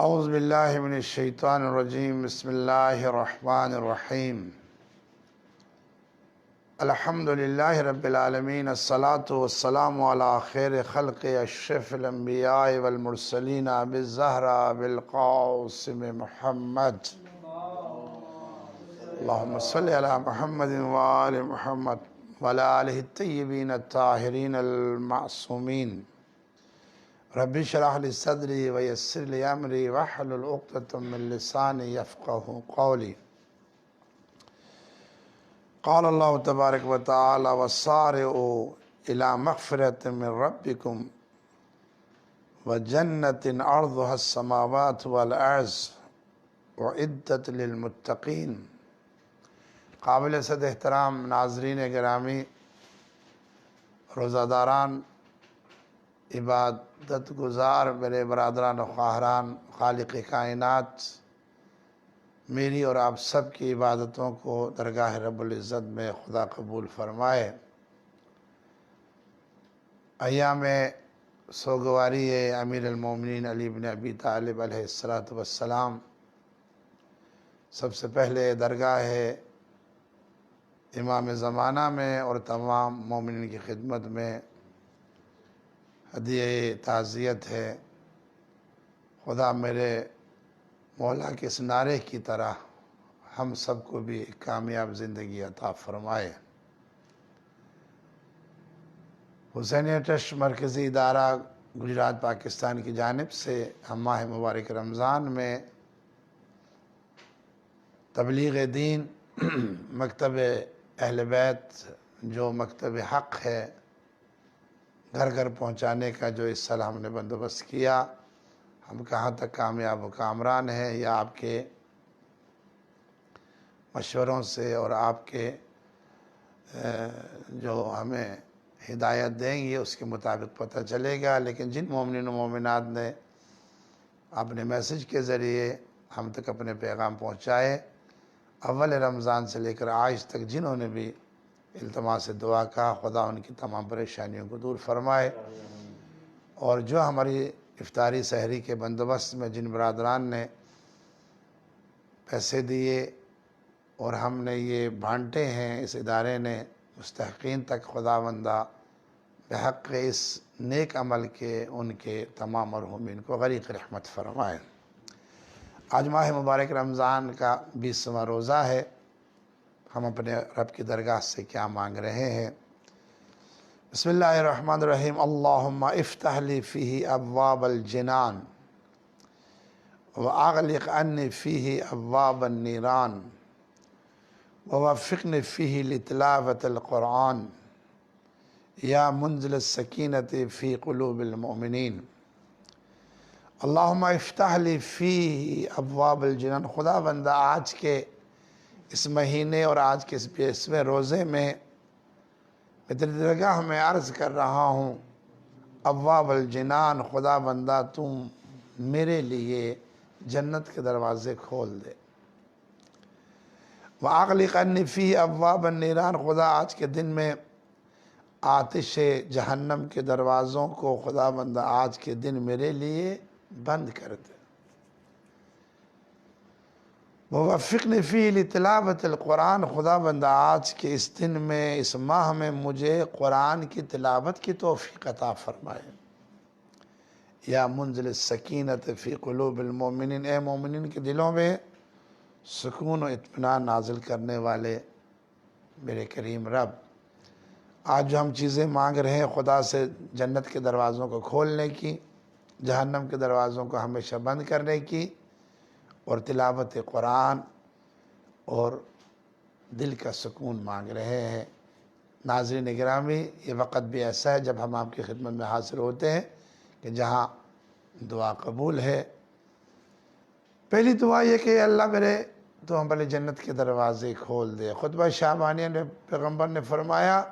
اعوذ باللہ من الشیطان الرجیم بسم اللہ الرحمن الرحیم الحمد للہ رب العالمین الصلاة والسلام علی خیر خلق اشرف الانبیاء والمرسلین ابی الزہرا بالقاسم محمد اللہم صلی علی محمد وآل محمد وعلی آلہ الطیبین الطاہرین المعصومین رب اشرح لی صدری ویسر لی امری واحلل عقدۃ من لسانی یفقہوا قولی قال اللہ تبارک و تعالی وسارعوا الی مغفرۃ من ربکم وجنۃ عرضها السماوات والارض اعدت للمتقین۔ قابل صد احترام ناظرین گرامی، روزہ داران، عبادت گزار میرے برادران و خواہران، خالق کائنات میری اور آپ سب کی عبادتوں کو درگاہ رب العزت میں خدا قبول فرمائے۔ ایام سوگواری امیر المومنین علی بن ابی طالب علیہ السلام، سب سے پہلے درگاہ امام زمانہ میں اور تمام مومنین کی خدمت میں ہدیہ تعزیت ہے۔ خدا میرے مولا کے اس نعرے کی طرح ہم سب کو بھی ایک کامیاب زندگی عطا فرمائے۔ حسینیہ ٹرسٹ مرکزی ادارہ گجرات پاکستان کی جانب سے ہم ماہ مبارک رمضان میں تبلیغ دین، مکتب اہل بیت جو مکتب حق ہے، گھر گھر پہنچانے کا جو اس سال ہم نے بندوبست کیا، ہم کہاں تک کامیاب و کامران ہیں یا آپ کے مشوروں سے اور آپ کے جو ہمیں ہدایت دیں گے اس کے مطابق پتہ چلے گا، لیکن جن مومنین و مومنات نے اپنے میسج کے ذریعے ہم تک اپنے پیغام پہنچائے، اول رمضان سے لے کر آج تک جنہوں نے بھی التماس دعا کا، خدا ان کی تمام پریشانیوں کو دور فرمائے، اور جو ہماری افطاری سحری کے بندوبست میں جن برادران نے پیسے دیے اور ہم نے یہ بانٹے ہیں، اس ادارے نے مستحقین تک خداوندہ بحق اس نیک عمل کے ان کے تمام مرحومین کو غریق رحمت فرمائے۔ آج ماہ مبارک رمضان کا 20واں روزہ ہے۔ ہم اپنے رب کی درگاہ سے کیا مانگ رہے ہیں؟ بسم اللہ الرحمن الرحیم۔ اللہم افتح لی فیہ ابواب الجنان واغلق عنی فیہ ابواب النیران ووفقنی فیہ لتلاوت القرآن یا منزل السکینۃ فی قلوب المؤمنین۔ اللہم افتح لی فیہ ابواب الجنان۔ خدا بندہ آج کے اس مہینے اور آج کے اس 20ویں روزے میں تیری درگاہ میں عرض کر رہا ہوں، ابواب الجنان، خدا بندہ تم میرے لیے جنت کے دروازے کھول دے۔ وَأَغْلِقْ عَنِّي فِيهِ أَبْوَابَ النِّيرَانِ، خدا آج کے دن میں آتش جہنم کے دروازوں کو خدا بندہ آج کے دن میرے لیے بند کر دے۔ وَوَفِّقْنِي فِيهِ لِتِلَاوَةِ الْقُرْآنِ، خدا بندہ آج کے اس دن میں، اس ماہ میں مجھے قرآن کی تلاوت کی توفیق عطا فرمائے۔ یا منزل السکینۃ فی قلوب المؤمنین، اے مومنین کے دلوں میں سکون و اطمینان نازل کرنے والے میرے کریم رب، آج جو ہم چیزیں مانگ رہے ہیں خدا سے، جنت کے دروازوں کو کھولنے کی، جہنم کے دروازوں کو ہمیشہ بند کرنے کی، اور تلاوت قرآن اور دل کا سکون مانگ رہے ہیں۔ ناظرین گرامی، یہ وقت بھی ایسا ہے جب ہم آپ کی خدمت میں حاضر ہوتے ہیں کہ جہاں دعا قبول ہے۔ پہلی دعا یہ کہ اللہ میرے تو ہم پہلے جنت کے دروازے کھول دے۔ خطبہ شعبانیہ میں پیغمبر نے فرمایا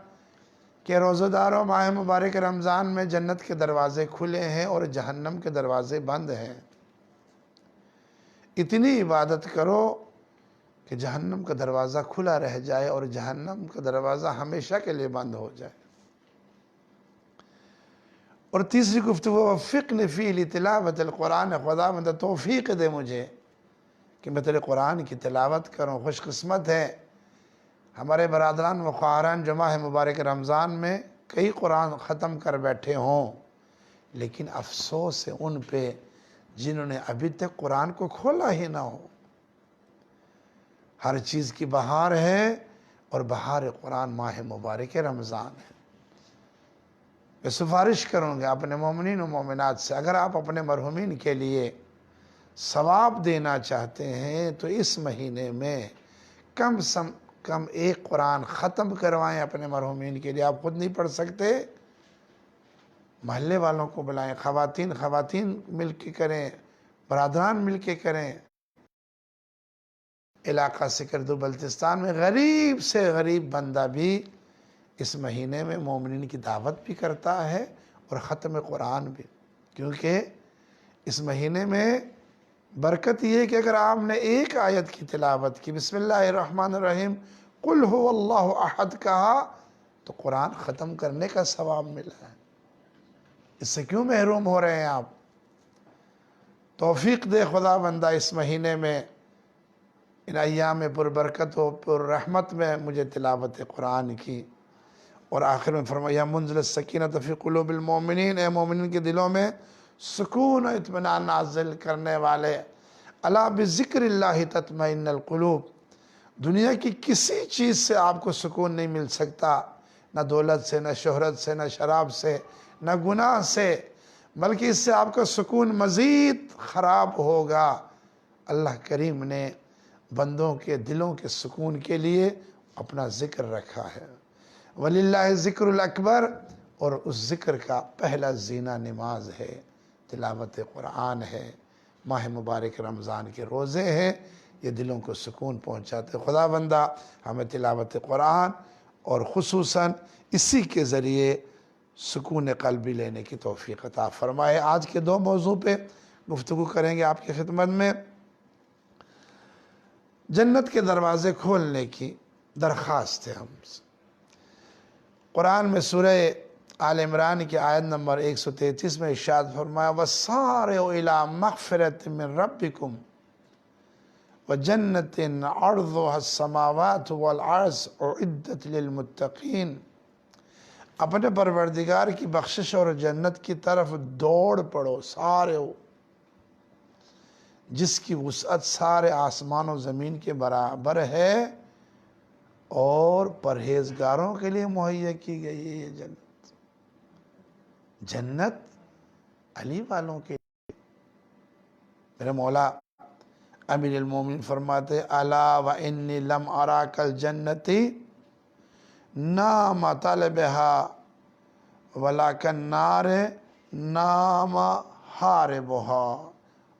کہ روزہ داروں، ماہ مبارک رمضان میں جنت کے دروازے کھلے ہیں اور جہنم کے دروازے بند ہیں۔ اتنی عبادت کرو کہ جہنم کا دروازہ کھلا رہ جائے اور جہنم کا دروازہ ہمیشہ کے لیے بند ہو جائے۔ اور تیسری گفتگو وفقنی فی لتلاوت القرآن، خدا بندہ توفیق دے مجھے کہ میں تیرے قرآن کی تلاوت کروں۔ خوش قسمت ہے ہمارے برادران و خواہران جو ماہ مبارک رمضان میں کئی قرآن ختم کر بیٹھے ہوں، لیکن افسوس ہے ان پہ جنہوں نے ابھی تک قرآن کو کھولا ہی نہ ہو۔ ہر چیز کی بہار ہے اور بہار قرآن ماہ مبارک رمضان ہے۔ میں سفارش کروں گا اپنے مومنین و مومنات سے، اگر آپ اپنے مرحومین کے لیے ثواب دینا چاہتے ہیں تو اس مہینے میں کم سے کم ایک قرآن ختم کروائیں اپنے مرحومین کے لیے۔ آپ خود نہیں پڑھ سکتے، محلے والوں کو بلائیں، خواتین مل کے کریں، برادران مل کے کریں۔ علاقہ سکردو بلتستان میں غریب سے غریب بندہ بھی اس مہینے میں مومنین کی دعوت بھی کرتا ہے اور ختم قرآن بھی، کیونکہ اس مہینے میں برکت یہ ہے کہ اگر آپ نے ایک آیت کی تلاوت کی، بسم اللہ الرحمن الرحیم قل هو اللہ احد کہا، تو قرآن ختم کرنے کا ثواب ملا ہے۔ اس سے کیوں محروم ہو رہے ہیں آپ؟ توفیق دے خدا بندہ اس مہینے میں، ان ایام پر برکت و پر رحمت میں مجھے تلاوت قرآن کی۔ اور آخر میں فرمایا منزل السکینۃ فی قلوب المومنین، اے مومنین کے دلوں میں سکون و اطمینان نازل کرنے والے، الا بذکر اللہ تطمئن القلوب۔ دنیا کی کسی چیز سے آپ کو سکون نہیں مل سکتا، نہ دولت سے، نہ شہرت سے، نہ شراب سے، نہ گناہ سے، بلکہ اس سے آپ کا سکون مزید خراب ہوگا۔ اللہ کریم نے بندوں کے دلوں کے سکون کے لیے اپنا ذکر رکھا ہے۔ وَلِلَّهِ ذکر الاکبر، اور اس ذکر کا پہلا زینہ نماز ہے، تلاوت قرآن ہے، ماہ مبارک رمضان کے روزے ہیں، یہ دلوں کو سکون پہنچاتے۔ خدا بندہ ہمیں تلاوت قرآن اور خصوصاً اسی کے ذریعے سکون قلبی لینے کی توفیق عطا فرمائے۔ آج کے دو موضوع پہ گفتگو کریں گے آپ کی خدمت میں۔ جنت کے دروازے کھولنے کی درخواست ہے ہم سے۔ قرآن میں سورہ آل عمران کی آیت نمبر 133 میں ارشاد فرمایا وَسَارِعُوا إِلَىٰ مَغْفِرَةٍ مِّن رَبِّكُمْ وَجَنَّةٍ عَرْضُهَا السَّمَاوَاتُ وَالْأَرْضُ أُعِدَّتْ لِلْمُتَّقِينَ، اپنے پروردگار کی بخشش اور جنت کی طرف دوڑ پڑو، سارعوا، جس کی وسعت سارے آسمان و زمین کے برابر ہے اور پرہیزگاروں کے لیے مہیا کی گئی ہے یہ جنت۔ جنت علی والوں کے لیے۔ میرے مولا امیر المومنین فرماتے الا وانی لم اراک الجنتی نام طلبها ولکن نار نام حاربها۔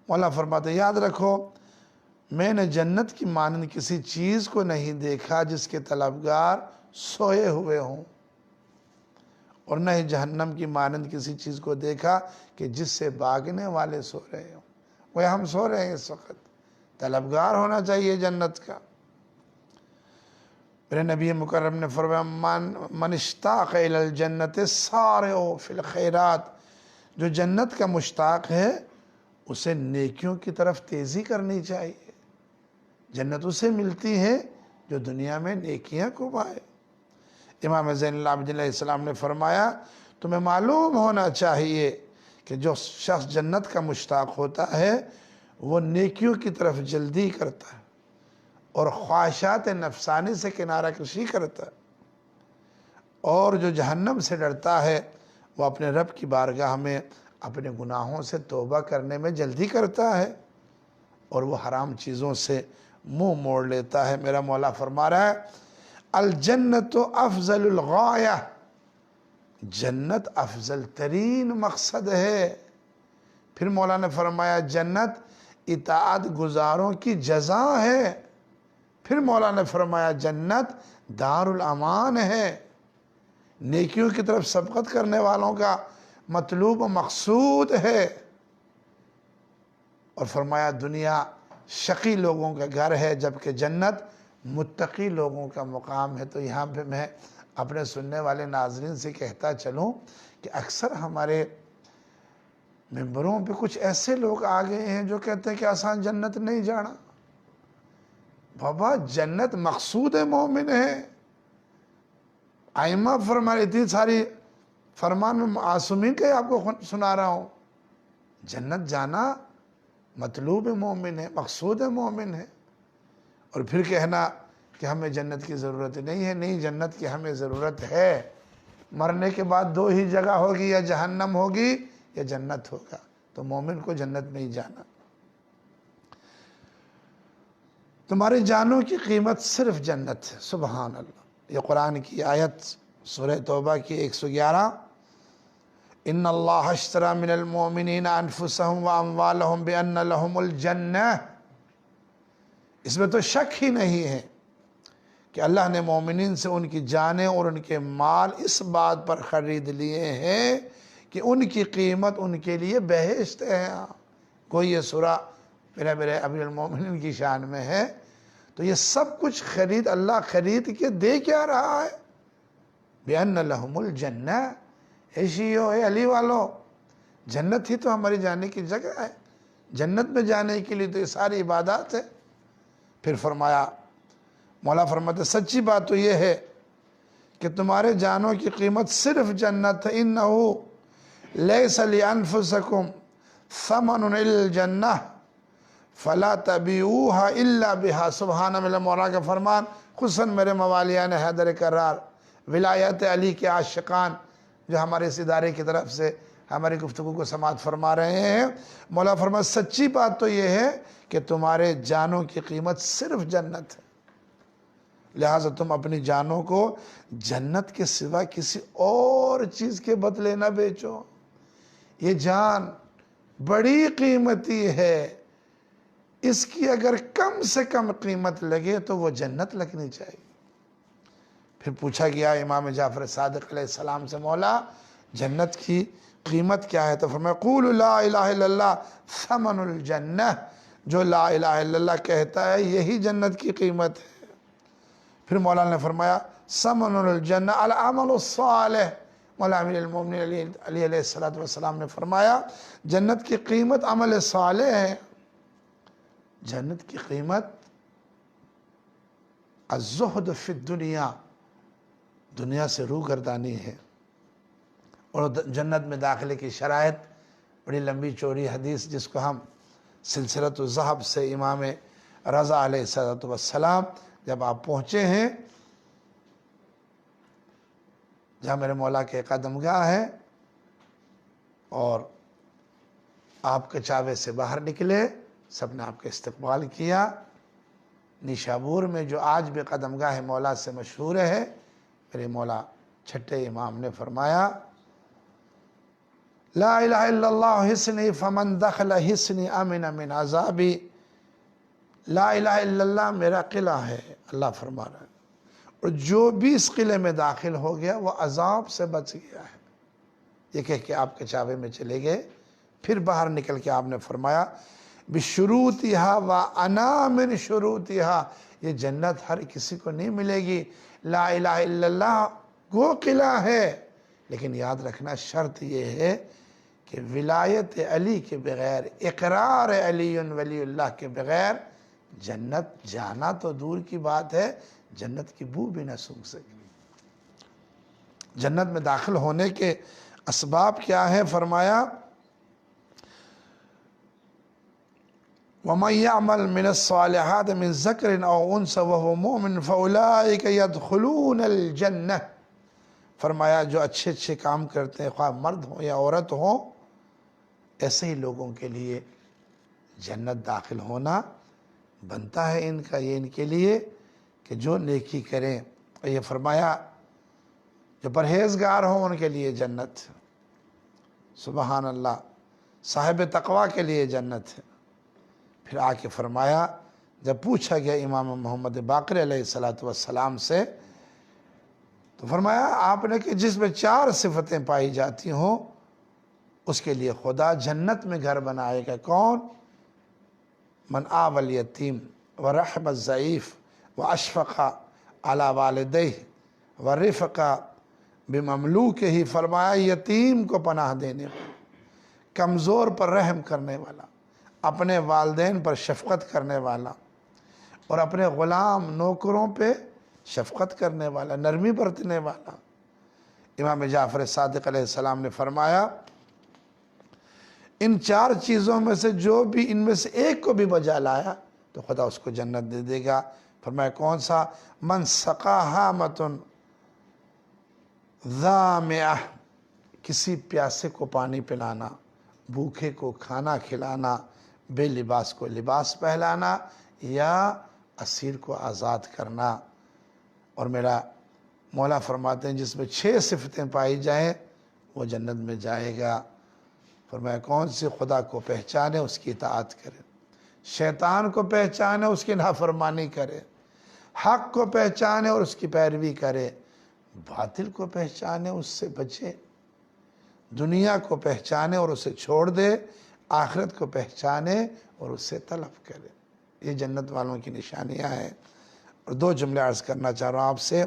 مولا فرماتے یاد رکھو میں نے جنت کی مانند کسی چیز کو نہیں دیکھا جس کے طلبگار سوئے ہوئے ہوں، اور نہ ہی جہنم کی مانند کسی چیز کو دیکھا کہ جس سے بھاگنے والے سو رہے ہوں۔ وہ ہم سو رہے ہیں اس وقت، طلبگار ہونا چاہیے جنت کا۔ میرے نبی مکرم نے فرمایا من اشتاق الی الجنت سارعوا فی الخیرات، جو جنت کا مشتاق ہے اسے نیکیوں کی طرف تیزی کرنی چاہیے۔ جنت اسے ملتی ہے جو دنیا میں نیکیاں کمائے۔ امام زین العابدین علیہ السلام نے فرمایا تمہیں معلوم ہونا چاہیے کہ جو شخص جنت کا مشتاق ہوتا ہے وہ نیکیوں کی طرف جلدی کرتا ہے اور خواہشات نفسانی سے کنارہ کشی کرتا ہے، اور جو جہنم سے ڈرتا ہے وہ اپنے رب کی بارگاہ میں اپنے گناہوں سے توبہ کرنے میں جلدی کرتا ہے، اور وہ حرام چیزوں سے منہ موڑ لیتا ہے۔ میرا مولا فرما رہا ہے الجنت افضل الغایہ، جنت افضل ترین مقصد ہے۔ پھر مولا نے فرمایا جنت اطاعت گزاروں کی جزا ہے۔ پھر مولا نے فرمایا جنت دار الامان ہے، نیکیوں کی طرف سبقت کرنے والوں کا مطلوب و مقصود ہے۔ اور فرمایا دنیا شقی لوگوں کا گھر ہے جبکہ جنت متقی لوگوں کا مقام ہے۔ تو یہاں پہ میں اپنے سننے والے ناظرین سے کہتا چلوں کہ اکثر ہمارے ممبروں پہ کچھ ایسے لوگ آ گئے ہیں جو کہتے ہیں کہ آسان جنت نہیں جانا. بابا جنت مقصود مومن ہے. ائمہ فرمائے اتنی ساری فرمان میں معصومین کے آپ کو سنا رہا ہوں. جنت جانا مطلوب مومن ہے، مقصود مومن ہے. اور پھر کہنا کہ ہمیں جنت کی ضرورت نہیں ہے. نہیں، جنت کی ہمیں ضرورت ہے. مرنے کے بعد دو ہی جگہ ہوگی، یا جہنم ہوگی یا جنت ہوگا. تو مومن کو جنت میں ہی جانا. تمہاری جانوں کی قیمت صرف جنت ہے. سبحان اللہ. یہ قرآن کی آیت سورہ توبہ کی 111. ان اللہ اشتری من المؤمنین انفسهم واموالهم بان لهم الجنہ. اس میں تو شک ہی نہیں ہے کہ اللہ نے مومنین سے ان کی جانیں اور ان کے مال اس بات پر خرید لیے ہیں کہ ان کی قیمت ان کے لیے بہشت ہے. کوئی یہ سورہ میرے امیر المومنین کی شان میں ہے. تو یہ سب کچھ خرید اللہ خرید کے دے کیا رہا ہے؟ بِأَنَّ لَهُمُ الْجَنَّةِ. اے شیعو، اے علی والو، جنت ہی تو ہماری جانے کی جگہ ہے. جنت میں جانے کے لیے تو یہ ساری عبادات ہے. پھر فرمایا، مولا فرماتے سچی بات تو یہ ہے کہ تمہارے جانوں کی قیمت صرف جنت ہے. إِنَّهُ لَيْسَ لِأَنفُسَكُمْ ثَمَنٌ إِلَّا الْجَنَّةِ فَلَا تَبِعُوهَا إِلَّا بِهَا. سبحانہ میرے مولا کا فرمان. خصوصاً میرے موالیان حیدر کرار، ولایت علی کے عاشقان جو ہمارے اس ادارے کی طرف سے ہماری گفتگو کو سماعت فرما رہے ہیں. مولا فرما سچی بات تو یہ ہے کہ تمہارے جانوں کی قیمت صرف جنت ہے. لہٰذا تم اپنی جانوں کو جنت کے سوا کسی اور چیز کے بدلے نہ بیچو. یہ جان بڑی قیمتی ہے. اس کی اگر کم سے کم قیمت لگے تو وہ جنت لگنی چاہیے. پھر پوچھا گیا امام جعفر صادق علیہ السلام سے، مولا جنت کی قیمت کیا ہے؟ تو فرمایا قولوا لا الہ الا اللہ ثمن الجنہ. جو لا الہ الا اللہ کہتا ہے یہی جنت کی قیمت ہے. پھر مولا نے فرمایا ثمن الجنہ العمل الصالح. مولا امیر المومنین علی علیہ السلام نے فرمایا جنت کی قیمت عمل صالح ہے. جنت کی قیمت الزہد فی الدنیا، دنیا سے روگردانی ہے. اور جنت میں داخلے کی شرائط بڑی لمبی چوڑی حدیث جس کو ہم سلسلۃ الذہب سے امام رضا علیہ السلام جب آپ پہنچے ہیں جہاں میرے مولا کے قدم گاہ ہے، اور آپ کے چاوے سے باہر نکلے، سب نے آپ کا استقبال کیا. نیشابور میں جو آج بھی قدم گاہ مولا سے مشہور ہے، میرے مولا چھٹے امام نے فرمایا لا الہ الا اللہ حسنی فمن دخل حسنی امن من عذابی. لا الہ الا اللہ میرا قلعہ ہے، اللہ فرما رہا ہے، اور جو بھی اس قلعے میں داخل ہو گیا وہ عذاب سے بچ گیا ہے. یہ کہہ کے آپ کے چاوے میں چلے گئے. پھر باہر نکل کے آپ نے فرمایا بشروطہا وانا من شروطہا. یہ جنت ہر کسی کو نہیں ملے گی. لا الہ الا اللہ وہ قلعہ ہے، لیکن یاد رکھنا شرط یہ ہے کہ ولایت علی کے بغیر، اقرار علی ولی اللہ کے بغیر جنت جانا تو دور کی بات ہے، جنت کی بو بھی نہ سونگھ سکے. جنت میں داخل ہونے کے اسباب کیا ہیں؟ فرمایا وَمَنْ يَعْمَلْ مِنَ الصَّالِحَاتِ مِنْ ذَكْرٍ أَوْ أُنْثَىٰ وَهُوَ مُؤْمِنٌ فَأُولَٰئِكَ يَدْخُلُونَ الْجَنَّةَ. فرمایا جو اچھے اچھے کام کرتے ہیں، خواہ مرد ہوں یا عورت ہوں، ایسے ہی لوگوں کے لیے جنت داخل ہونا بنتا ہے ان کا. یہ ان کے لیے کہ جو نیکی کریں. یہ فرمایا جو پرہیزگار ہوں ان کے لیے جنت. سبحان اللہ. صاحب تقوی کے لیے جنت ہے. پھر آ کے فرمایا جب پوچھا گیا امام محمد باقر علیہ السلام سے، تو فرمایا آپ نے کہ جس میں 4 صفتیں پائی جاتی ہوں اس کے لیے خدا جنت میں گھر بنائے گا. کون؟ من آوى الیتیم ورحم الضعیف واشفق علی والدیہ ورفق بمملوکہ. فرمایا یتیم کو پناہ دینے کو، کمزور پر رحم کرنے والا، اپنے والدین پر شفقت کرنے والا، اور اپنے غلام نوکروں پہ شفقت کرنے والا، نرمی برتنے والا۔ امام جعفر صادق علیہ السلام نے فرمایا ان 4 چیزوں میں سے جو بھی ان میں سے ایک کو بھی بجا لایا تو خدا اس کو جنت دے دے گا۔ فرمایا کون سا؟ من سقا حامۃ ظامئہ، کسی پیاسے کو پانی پلانا، بھوکے کو کھانا کھلانا، بے لباس کو لباس پہلانا، یا اسیر کو آزاد کرنا۔ اور میرا مولا فرماتے ہیں جس میں 6 صفتیں پائی جائیں وہ جنت میں جائے گا۔ فرمایا کون سی؟ خدا کو پہچانے، اس کی اطاعت کرے، شیطان کو پہچانے، اس کی نافرمانی کرے، حق کو پہچانے اور اس کی پیروی کرے، باطل کو پہچانے اس سے بچے، دنیا کو پہچانے اور اسے چھوڑ دے، آخرت کو پہچانے اور اسے طلب کرے۔ یہ جنت والوں کی نشانیاں ہیں۔ اور 2 جملے عرض کرنا چاہ رہا ہوں آپ سے،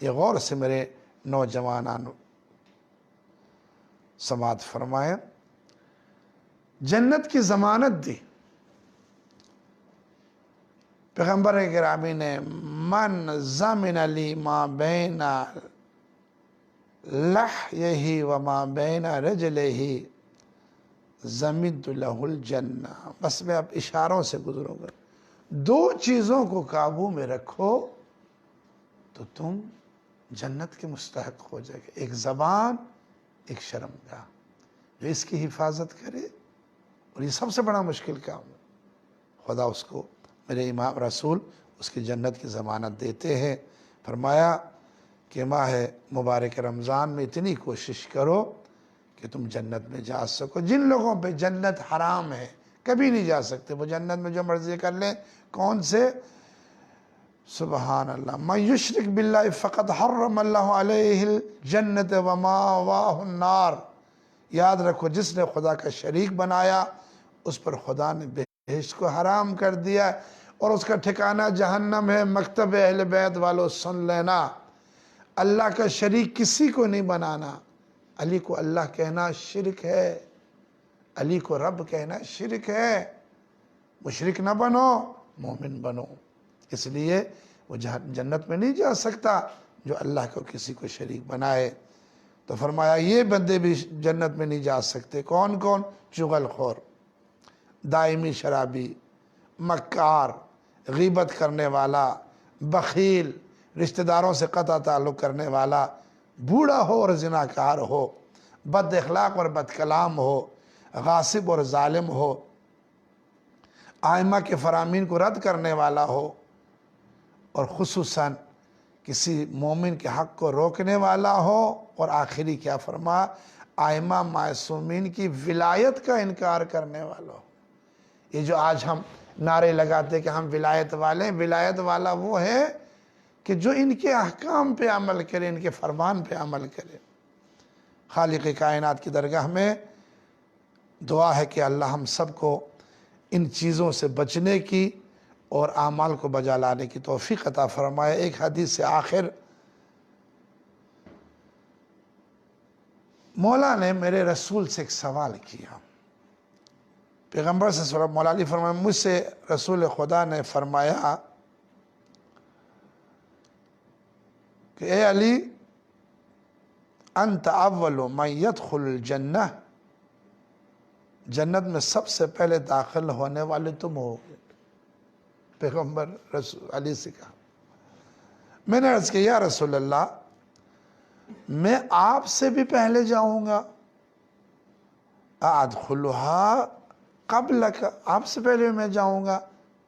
یہ غور سے میرے نوجوانان سماعت فرمائیں۔ جنت کی ضمانت دی پیغمبر گرامی نے، من ضمن لی ما بین لحیہ وما بین رجلہ ضمنت لہ الجنہ۔ بس میں اب اشاروں سے گزروں گا۔ 2 چیزوں کو قابو میں رکھو تو تم جنت کے مستحق ہو جائے گے، ایک زبان، ایک شرمگاہ۔ جو اس کی حفاظت کرے، اور یہ سب سے بڑا مشکل کام ہے، خدا اس کو، میرے امام رسول اس کی جنت کی ضمانت دیتے ہیں۔ فرمایا کہ ماہ مبارک رمضان میں اتنی کوشش کرو کہ تم جنت میں جا سکو۔ جن لوگوں پہ جنت حرام ہے کبھی نہیں جا سکتے، وہ جنت میں جو مرضی کر لیں۔ کون سے؟ سبحان اللہ، من یشرک باللہ فقد حرم اللہ علیہ الجنت ومأواہ النار۔ یاد رکھو جس نے خدا کا شریک بنایا اس پر خدا نے بہشت کو حرام کر دیا اور اس کا ٹھکانہ جہنم ہے۔ مکتب اہل بیت والو سن لینا، اللہ کا شریک کسی کو نہیں بنانا۔ علی کو اللہ کہنا شرک ہے، علی کو رب کہنا شرک ہے۔ مشرک نہ بنو، مومن بنو۔ اس لیے وہ جنت میں نہیں جا سکتا جو اللہ کو کسی کو شریک بنائے۔ تو فرمایا یہ بندے بھی جنت میں نہیں جا سکتے۔ کون کون؟ چغل خور، دائمی شرابی، مکار، غیبت کرنے والا، بخیل، رشتہ داروں سے قطع تعلق کرنے والا، بوڑھا ہو اور زناکار ہو، بد اخلاق اور بد کلام ہو، غاصب اور ظالم ہو، ائمہ کے فرامین کو رد کرنے والا ہو، اور خصوصاً کسی مومن کے حق کو روکنے والا ہو، اور آخری کیا فرما؟ ائمہ معصومین کی ولایت کا انکار کرنے والا ہو۔ یہ جو آج ہم نعرے لگاتے کہ ہم ولایت والے ہیں، ولایت والا وہ ہے کہ جو ان کے احکام پہ عمل کرے، ان کے فرمان پہ عمل کرے۔ خالق کائنات کی درگاہ میں دعا ہے کہ اللہ ہم سب کو ان چیزوں سے بچنے کی اور اعمال کو بجا لانے کی توفیق عطا فرمائے۔ ایک حدیث سے آخر، مولا نے میرے رسول سے ایک سوال کیا۔ پیغمبر سے صلی اللہ علیہ وسلم، مولا علی فرمایا مجھ سے رسول خدا نے فرمایا کہ اے علی، انت اول من يدخل الجنہ، جنت میں سب سے پہلے داخل ہونے والے تم ہو گے۔ پیغمبر رسول علی سے کہا۔ میں نے عرض کیا یا رسول اللہ، میں آپ سے بھی پہلے جاؤں گا؟ ادخلها قبلک، آپ سے پہلے میں جاؤں گا؟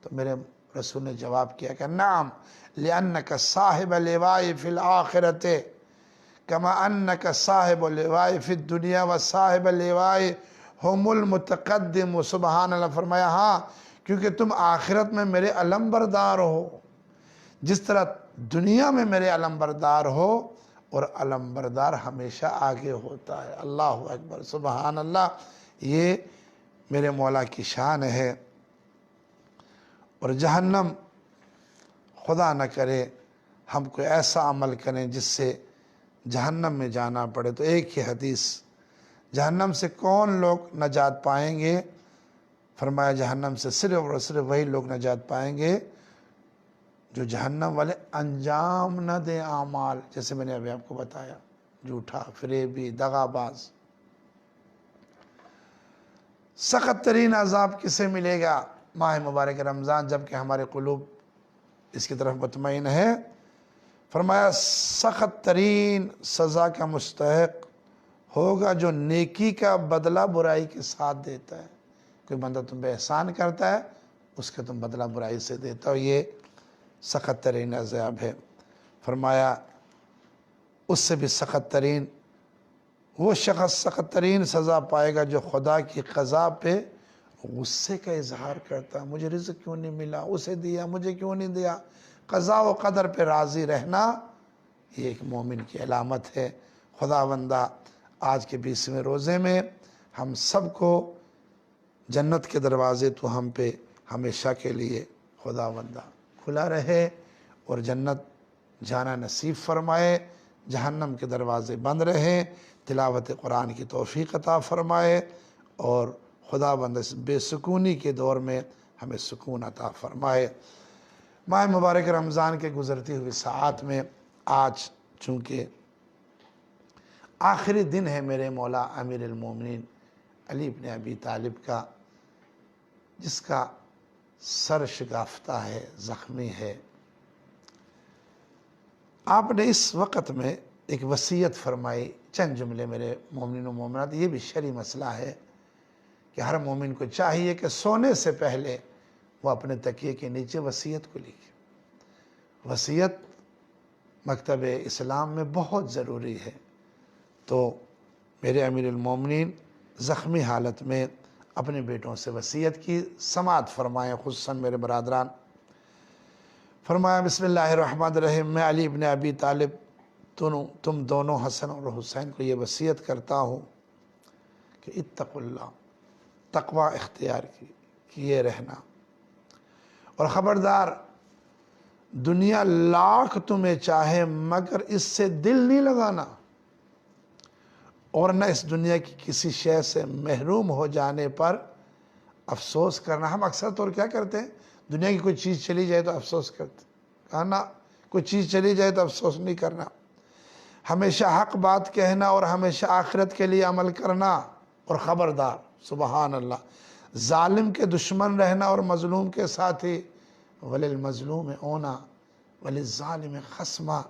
تو میرے رسول نے جواب کیا کہ نعم، لأنک صاحب لواء فی الآخرۃ کما انک صاحب لواء فی الدنیا وصاحب لواء ہم المتقدم۔ سبحان اللہ۔ فرمایا ہاں، کیونکہ تم آخرت میں میرے علم بردار ہو، جس طرح دنیا میں میرے علم بردار ہو، اور علم بردار ہمیشہ آگے ہوتا ہے۔ اللہ اکبر، سبحان اللہ۔ یہ میرے مولا کی شان ہے۔ اور جہنم، خدا نہ کرے ہم کوئی ایسا عمل کریں جس سے جہنم میں جانا پڑے۔ تو ایک ہی حدیث جہنم سے کون لوگ نجات پائیں گے؟ فرمایا جہنم سے صرف اور صرف وہی لوگ نجات پائیں گے جو جہنم والے انجام نہ دیں اعمال، جیسے میں نے ابھی آپ کو بتایا، جھوٹا، فریبی، دغا باز۔ سخت ترین عذاب کسے ملے گا؟ ماہ مبارک رمضان جبکہ ہمارے قلوب اس کی طرف مطمئن ہے، فرمایا سخت ترین سزا کا مستحق ہوگا جو نیکی کا بدلہ برائی کے ساتھ دیتا ہے۔ کوئی بندہ تم پہ احسان کرتا ہے، اس کا تم بدلہ برائی سے دیتا ہو، یہ سخت ترین عذاب ہے۔ فرمایا اس سے بھی سخت ترین وہ شخص سخت ترین سزا پائے گا جو خدا کی قضا پہ غصے کا اظہار کرتا ہے۔ مجھے رزق کیوں نہیں ملا، اسے دیا، مجھے کیوں نہیں دیا۔ قضا و قدر پہ راضی رہنا یہ ایک مومن کی علامت ہے۔ خداوندہ آج کے 20ویں روزے میں ہم سب کو جنت کے دروازے تو ہم پہ ہمیشہ کے لیے خداوندہ کھلا رہے اور جنت جانا نصیب فرمائے، جہنم کے دروازے بند رہیں، تلاوت قرآن کی توفیق عطا فرمائے، اور خداوند اس بے سکونی کے دور میں ہمیں سکون عطا فرمائے۔ ماہ مبارک رمضان کے گزرتی ہوئی ساعات میں آج چونکہ آخری دن ہے میرے مولا امیر المومنین علی بن ابی طالب کا، جس کا سر شگافتہ ہے، زخمی ہے، آپ نے اس وقت میں ایک وصیت فرمائی۔ چند جملے میرے مومنین و مومنات، یہ بھی شرعی مسئلہ ہے کہ ہر مومن کو چاہیے کہ سونے سے پہلے وہ اپنے تکیے کے نیچے وصیت کو لکھے۔ وصیت مکتب اسلام میں بہت ضروری ہے۔ تو میرے امیر المومنین زخمی حالت میں اپنے بیٹوں سے وصیت کی، سماعت فرمائیں خصوصاً میرے برادران۔ فرمایا بسم اللہ الرحمن الرحیم، میں علی بن ابی طالب تم دونوں حسن اور حسین کو یہ وصیت کرتا ہوں کہ اتقوا اللہ، تقوی اختیار کیے رہنا، اور خبردار دنیا لاکھ تمہیں چاہے مگر اس سے دل نہیں لگانا، اور نہ اس دنیا کی کسی شے سے محروم ہو جانے پر افسوس کرنا۔ ہم اکثر طور کیا کرتے ہیں، دنیا کی کوئی چیز چلی جائے تو افسوس کرتے ہیں، کہا نا کوئی چیز چلی جائے تو افسوس نہیں کرنا، ہمیشہ حق بات کہنا اور ہمیشہ آخرت کے لیے عمل کرنا، اور خبردار سبحان اللہ ظالم کے دشمن رہنا اور مظلوم کے ساتھی، وَلِلْمَظْلُومِ اونا وَلِلْظَالِمِ خَصْمًا۔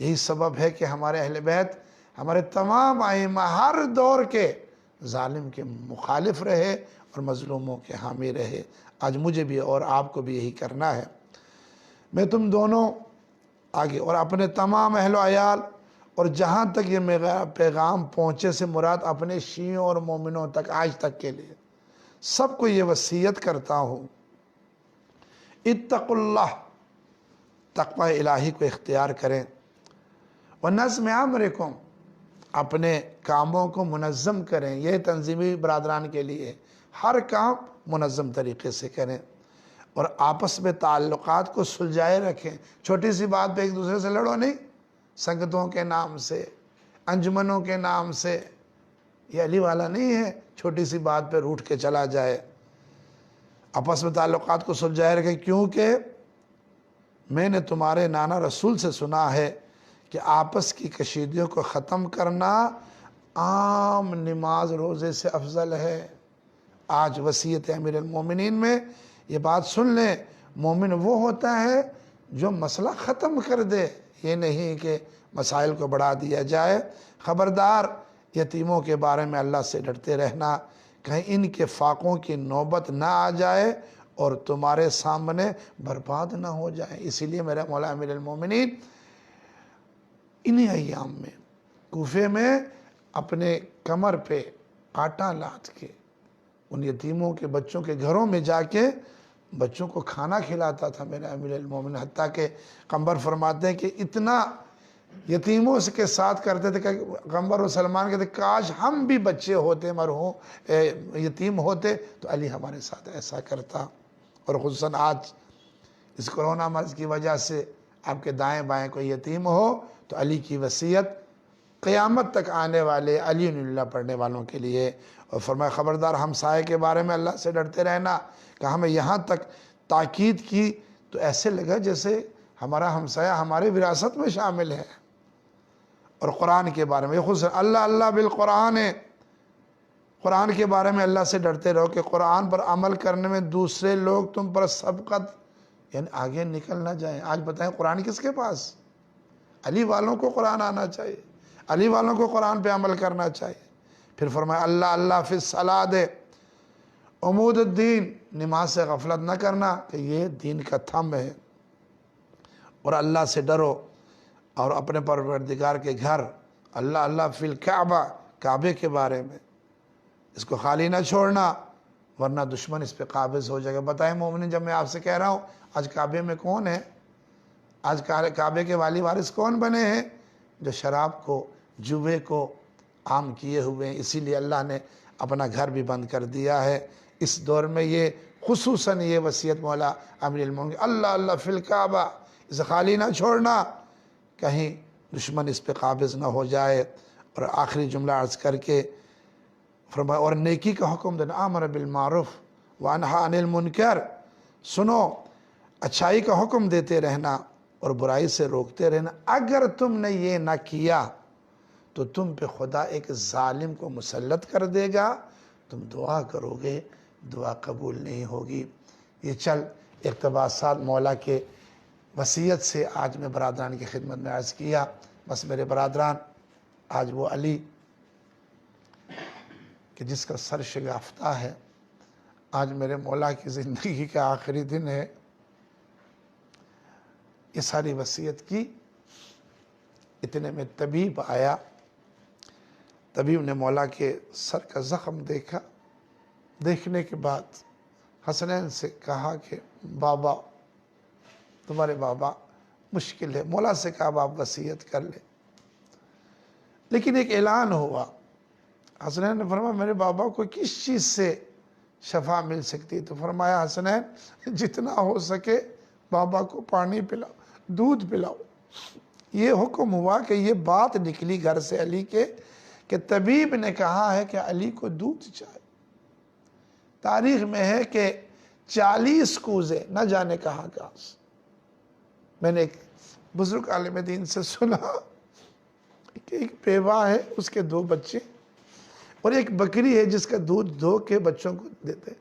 یہی سبب ہے کہ ہمارے اہل بیت، ہمارے تمام ائمہ ہر دور کے ظالم کے مخالف رہے اور مظلوموں کے حامی رہے۔ آج مجھے بھی اور آپ کو بھی یہی کرنا ہے۔ میں تم دونوں آگے اور اپنے تمام اہل و عیال، اور جہاں تک یہ میرا پیغام پہنچے سے مراد اپنے شیعوں اور مومنوں تک آج تک کے لیے سب کو یہ وصیت کرتا ہوں، اتقوا اللہ، تقوی الہی کو اختیار کریں، وَنَظْمِ أَمْرِكُمْ، اپنے کاموں کو منظم کریں۔ یہ تنظیمی برادران کے لیے ہر کام منظم طریقے سے کریں، اور آپس میں تعلقات کو سلجھائے رکھیں۔ چھوٹی سی بات پہ ایک دوسرے سے لڑو نہیں، سنگتوں کے نام سے، انجمنوں کے نام سے، یہ علی والا نہیں ہے چھوٹی سی بات پہ روٹھ کے چلا جائے۔ آپس میں تعلقات کو سلجھائے رکھیں، کیونکہ میں نے تمہارے نانا رسول سے سنا ہے کہ آپس کی کشیدگیوں کو ختم کرنا عام نماز روزے سے افضل ہے۔ آج وصیت امیر المومنین میں یہ بات سن لیں، مومن وہ ہوتا ہے جو مسئلہ ختم کر دے، یہ نہیں کہ مسائل کو بڑھا دیا جائے۔ خبردار یتیموں کے بارے میں اللہ سے ڈرتے رہنا، کہیں ان کے فاقوں کی نوبت نہ آ جائے اور تمہارے سامنے برباد نہ ہو جائے۔ اسی لیے میرا مولا امیر المومنین انہی ایام میں کوفے میں اپنے کمر پہ آٹا لاد کے ان یتیموں کے بچوں کے گھروں میں جا کے بچوں کو کھانا کھلاتا تھا میرا امیر المومنین، حتیٰ کہ پیغمبر فرماتے ہیں کہ اتنا یتیموں کے ساتھ کرتے تھے کہ پیغمبر و سلمان کہتے کاش ہم بھی بچے ہوتے، مرحوم یتیم ہوتے تو علی ہمارے ساتھ ایسا کرتا۔ اور خصوصاً آج اس کرونا مرض کی وجہ سے آپ کے دائیں بائیں کوئی یتیم ہو تو علی کی وصیت قیامت تک آنے والے علی اللہ پڑھنے والوں کے لیے۔ اور فرمایا خبردار ہمسائے کے بارے میں اللہ سے ڈرتے رہنا، کہ ہمیں یہاں تک تاکید کی تو ایسے لگا جیسے ہمارا ہمسایہ ہماری وراثت میں شامل ہے۔ اور قرآن کے بارے میں خود اللہ اللہ بالقرآن ہے، قرآن کے بارے میں اللہ سے ڈرتے رہو کہ قرآن پر عمل کرنے میں دوسرے لوگ تم پر سبقت یعنی آگے نکل نہ جائیں۔ آج بتائیں قرآن کس کے پاس؟ علی والوں کو قرآن آنا چاہیے، علی والوں کو قرآن پہ عمل کرنا چاہیے۔ پھر فرمایا اللہ اللہ فی الصلاۃ عمود الدین، نماز سے غفلت نہ کرنا کہ یہ دین کا تھم ہے۔ اور اللہ سے ڈرو اور اپنے پروردگار کے گھر، اللہ اللہ فی الکعبہ، کعبے کے بارے میں اس کو خالی نہ چھوڑنا ورنہ دشمن اس پہ قابض ہو جائے گا۔ بتائیں مومنین، جب میں آپ سے کہہ رہا ہوں آج کعبے میں کون ہے؟ آج کعبے کے والی وارث کون بنے ہیں؟ جو شراب کو، جوے کو عام کیے ہوئے ہیں۔ اسی لیے اللہ نے اپنا گھر بھی بند کر دیا ہے۔ اس دور میں یہ خصوصاً یہ وصیت مولا امیر المومنین اللہ اللہ فی الکعبہ، اسے خالی نہ چھوڑنا کہیں دشمن اس پہ قابض نہ ہو جائے۔ اور آخری جملہ عرض کر کے فرمایا اور نیکی کا حکم دینا، امر بالمعروف وانہا عن المنکر، سنو اچھائی کا حکم دیتے رہنا اور برائی سے روکتے رہنا۔ اگر تم نے یہ نہ کیا تو تم پہ خدا ایک ظالم کو مسلط کر دے گا، تم دعا کرو گے دعا قبول نہیں ہوگی۔ یہ چل اقتباسات مولا کے وصیت سے آج میں برادران کی خدمت میں عرض کیا۔ بس میرے برادران، آج وہ علی کہ جس کا سر شگافتہ ہے، آج میرے مولا کی زندگی کا آخری دن ہے، یہ ساری وصیت کی۔ اتنے میں طبیب آیا، طبیب نے مولا کے سر کا زخم دیکھا، دیکھنے کے بعد حسنین سے کہا کہ بابا، تمہارے بابا مشکل ہے۔ مولا سے کہا آپ وصیت کر لیں، لیکن ایک اعلان ہوا۔ حسنین نے فرمایا میرے بابا کو کس چیز سے شفا مل سکتی؟ تو فرمایا حسنین جتنا ہو سکے بابا کو پانی پلاؤ، دودھ پلاؤ۔ یہ حکم ہوا کہ یہ بات نکلی گھر سے علی کے کہ طبیب نے کہا ہے کہ علی کو دودھ چاہیے۔ تاریخ میں ہے کہ 40 کوزے، نہ جانے کہاں کہاں سے۔ میں نے ایک بزرگ عالم دین سے سنا کہ ایک بیوہ ہے، اس کے 2 بچے، اور ایک بکری ہے جس کا دودھ دھو کے بچوں کو دیتے۔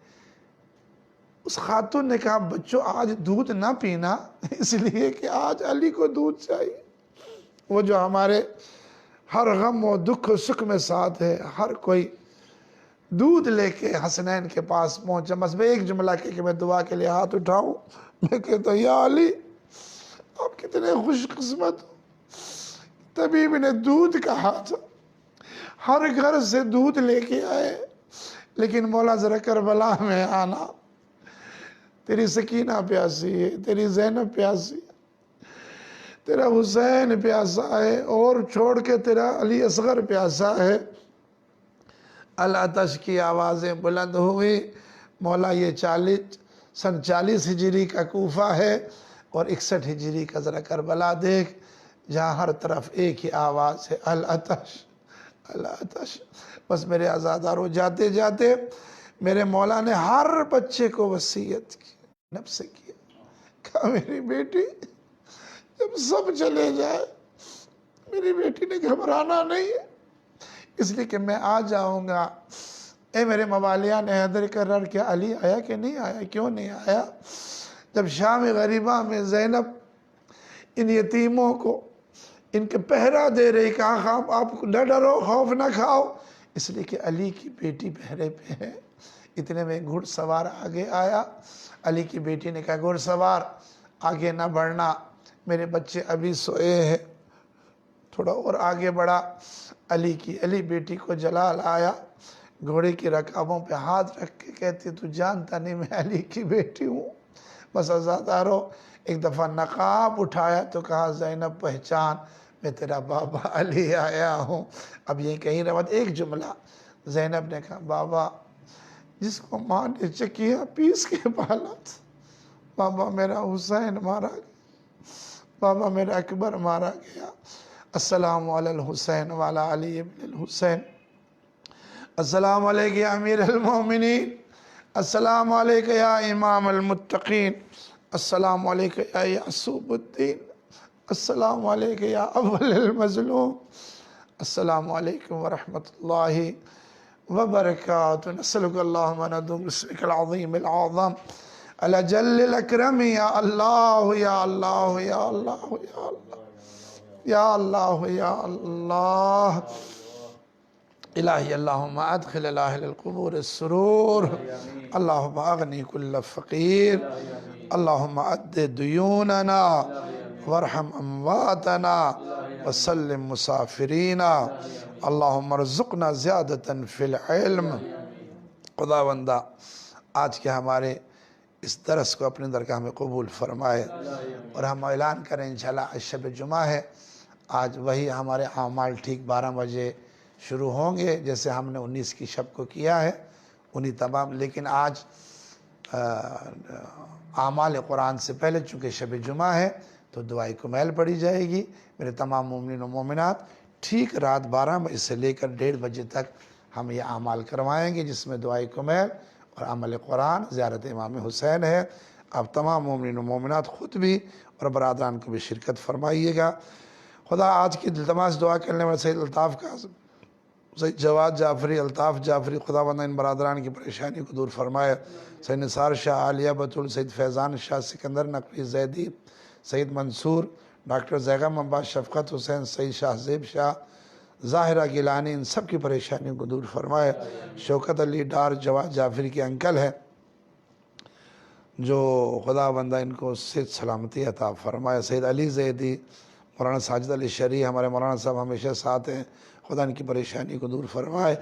اس خاتون نے کہا بچوں آج دودھ نہ پینا، اس لیے کہ آج علی کو دودھ چاہیے، وہ جو ہمارے ہر غم و دکھ و سکھ میں ساتھ ہے۔ ہر کوئی دودھ لے کے حسنین کے پاس پہنچا۔ بس میں ایک جملہ کہ میں دعا کے لیے ہاتھ اٹھاؤں، میں کہتا ہوں یا علی آپ کتنے خوش قسمت ہو، طبیب نے دودھ کہا تھا، ہر گھر سے دودھ لے کے آئے، لیکن مولا ذرا کربلا میں آنا، تیری سکینہ پیاسی ہے، تیری زینب پیاسی ہے، تیرا حسین پیاسا ہے، اور چھوڑ کے تیرا علی اصغر پیاسا ہے۔ العطش کی آوازیں بلند ہوئی۔ مولا یہ 40 ہجری کا کوفہ ہے اور 61 ہجری کا ذرا کربلا دیکھ، جہاں ہر طرف ایک ہی آواز ہے العطش العطش۔ بس میرے عزاداروں، جاتے جاتے میرے مولا نے ہر بچے کو وصیت کی، نب سے کیا، کہا میری بیٹی جب سب چلے جائے، میری بیٹی نے گھبرانا نہیں ہے، اس لیے کہ میں آ جاؤں گا۔ اے میرے موالیان حیدر کرر، کیا علی آیا کہ نہیں آیا؟ کیوں نہیں آیا؟ جب شام غریبہ میں زینب ان یتیموں کو ان کے پہرا دے رہی، کہا آپ نہ ڈرو، خوف نہ کھاؤ، اس لیے کہ علی کی بیٹی پہرے پہ ہے۔ اتنے میں گھڑ سوار آگے آیا، علی کی بیٹی نے کہا گھڑ سوار آگے نہ بڑھنا، میرے بچے ابھی سوئے ہیں۔ تھوڑا اور آگے بڑھا، علی بیٹی کو جلال آیا، گھوڑے کی رکابوں پہ ہاتھ رکھ کے کہتی تو جانتا نہیں میں علی کی بیٹی ہوں۔ بس عزادارو، ایک دفعہ نقاب اٹھایا تو کہا زینب پہچان، میں تیرا بابا علی آیا ہوں۔ اب یہ کہیں روایت ایک جملہ، زینب نے کہا بابا جس کو ماں نے چکیاں پیس کے پالا تھا، بابا میرا حسین مارا گیا، بابا میرا اکبر مارا گیا، السلام علی الحسین وعلی علی ابن الحسین، السلام علیک یا امیر المومنین، السلام علیک یا امام المتقین، السلام علیک یا یعصوب الدین، السلام علیک یا اول المظلوم، السلام علیکم ورحمۃ اللہ وبرکاتہ۔ نسألک اللہم ندعو باسمک العظیم الأعظم الأجل الأکرم، یا اللہ یا اللہ یا اللہ یا اللہ یا اللہ یا اللہ۔ الہی اللہم ادخل اہل القبور السرور، اللہم اغنی کل فقیر، اللہم عد دیوننا وارحم امواتنا وسلم مسافرینا، اللہم ارزقنا زیادتا فی العلم۔ خداوندہ آج کے ہمارے اس درس کو اپنے درگاہ میں قبول فرمائے، اور ہم اعلان کریں انشاءاللہ آج شب جمعہ ہے، آج وہی ہمارے اعمال ٹھیک 12 بجے شروع ہوں گے جیسے ہم نے 19 کی شب کو کیا ہے انہی تمام، لیکن آج اعمال قرآن سے پہلے چونکہ شب جمعہ ہے تو دعائے کمیل پڑھی جائے گی۔ میرے تمام مومنین و مومنات ٹھیک رات 12 بجے سے لے کر 1:30 بجے تک ہم یہ اعمال کروائیں گے، جس میں دعائے کمیل اور عمل قرآن، زیارت امام حسین ہے۔ آپ تمام مومنین و مومنات خود بھی اور برادران کو بھی شرکت فرمائیے گا۔ خدا آج کی التماس دعا کرنے میں سید الطاف کاظم، سید جواد جعفری، الطاف جعفری، خداوند ان برادران کی پریشانی کو دور فرمائے۔ سید نثار شاہ، عالیہ بطول، سید فیضان شاہ، سکندر نقوی زیدی، سید منصور، ڈاکٹر زیغم عباس، شفقت حسین، سید شاہ زیب شاہ، ظاہرہ گیلانی، ان سب کی پریشانیوں کو دور فرمائے۔ شوکت علی ڈار جواد جعفری کے انکل ہیں جو خداوندہ ان کو صحت سلامتی عطا فرمائے۔ سید علی زیدی، مولانا ساجد علی شریح، ہمارے مولانا صاحب ہمیشہ ساتھ ہیں، خدا ان کی پریشانی کو دور فرمائے۔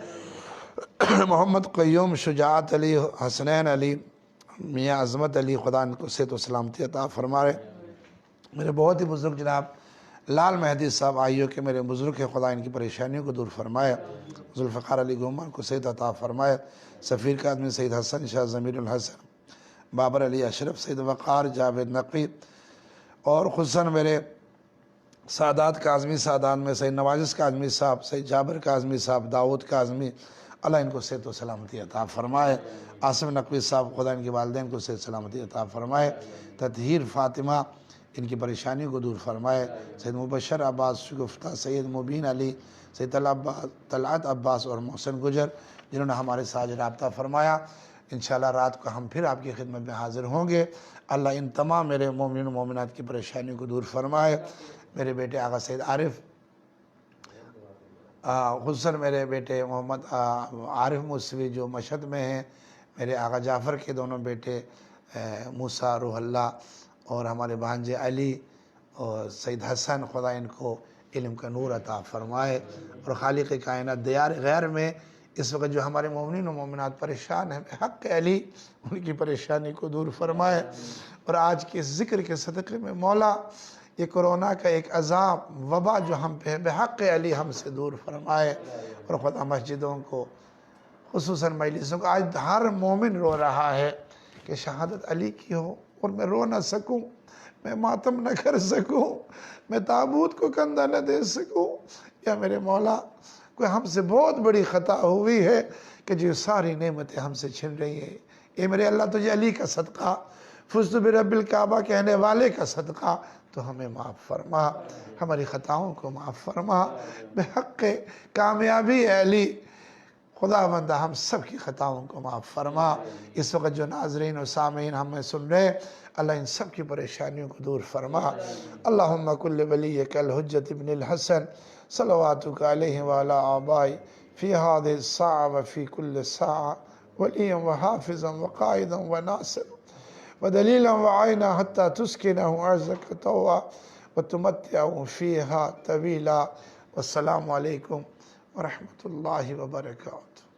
محمد قیوم، شجاعت علی، حسنین علی، میاں عظمت علی، خدا ان کو صحت و سلامتی عطا فرمائے۔ میرے بہت ہی بزرگ جناب لال مہدی صاحب آئیو کے میرے بزرگ ہیں، خدا ان کی پریشانیوں کو دور فرمائے۔ ذوالفقار علی گومر کو صحت عطا فرمائے۔ سفیر کا آدمی سید حسن شاہ ضمیر الحسن، بابر علی اشرف، سید وقار جاوید نقوی، اور خصوصاً میرے سادات کاظمی سادات میں سید نوازش کاظمی صاحب، سید جابر کاظمی صاحب، داؤد کاظمی، اللہ ان کو صحت و سلامتی عطا فرمائے۔ عاصم نقوی صاحب، خدا ان کے والدین کو صحت سلامتی عطا فرمائے۔ تطہیر فاطمہ، ان کی پریشانیوں کو دور فرمائے۔ سید مبشر عباس شگفتہ، سید مبین علی، سید طلعت عباس اور محسن گجر، جنہوں نے ہمارے ساتھ رابطہ فرمایا۔ انشاءاللہ رات کو ہم پھر آپ کی خدمت میں حاضر ہوں گے۔ اللہ ان تمام میرے مومنین و مومنات کی پریشانیوں کو دور فرمائے۔ میرے بیٹے آغا سید عارف، خصوصاً میرے بیٹے محمد عارف موسوی جو مشہد میں ہیں، میرے آغا جعفر کے دونوں بیٹے موسیٰ روح اللہ، اور ہمارے بھانجے علی اور سید حسن، خدا ان کو علم کا نور عطا فرمائے۔ اور خالق کائنات دیار غیر میں اس وقت جو ہمارے مومنین و مومنات پریشان ہیں، بحق علی ان کی پریشانی کو دور فرمائے۔ اور آج کے ذکر کے صدقے میں مولا یہ کرونا کا ایک عذاب وبا جو ہم پہ ہے، بحق علی ہم سے دور فرمائے۔ اور خدا مسجدوں کو، خصوصاً مجلسوں کو، آج ہر مومن رو رہا ہے کہ شہادت علی کی ہو، اور میں رو نہ سکوں، میں ماتم نہ کر سکوں، میں تابوت کو کندھا نہ دے سکوں۔ یا میرے مولا کوئی ہم سے بہت بڑی خطا ہوئی ہے کہ جو ساری نعمتیں ہم سے چھن رہی ہیں، اے میرے اللہ تجھے علی کا صدقہ، فزت برب الکعبہ کہنے والے کا صدقہ تو ہمیں معاف فرما، ہماری خطاؤں کو معاف فرما، بحق کامیابی علی خداوندہ ہم سب کی خطاؤں کو معاف فرما۔ اس وقت جو ناظرین و سامعین ہمیں سن رہے، اللہ ان سب کی پریشانیوں کو دور فرما۔ اللہم کل ولیک الحجت ابن الحسن صلواتک علیہ وعلی آبائی فی هذه الساعة وفی کل ساعة ولیا وحافظا وقائدا وناصرا ودلیلا وعینا حتی تسکنه ارضک طوعا وتمتعه فیہا طویلا۔ والسلام علیکم ورحمۃ اللہ وبرکاتہ۔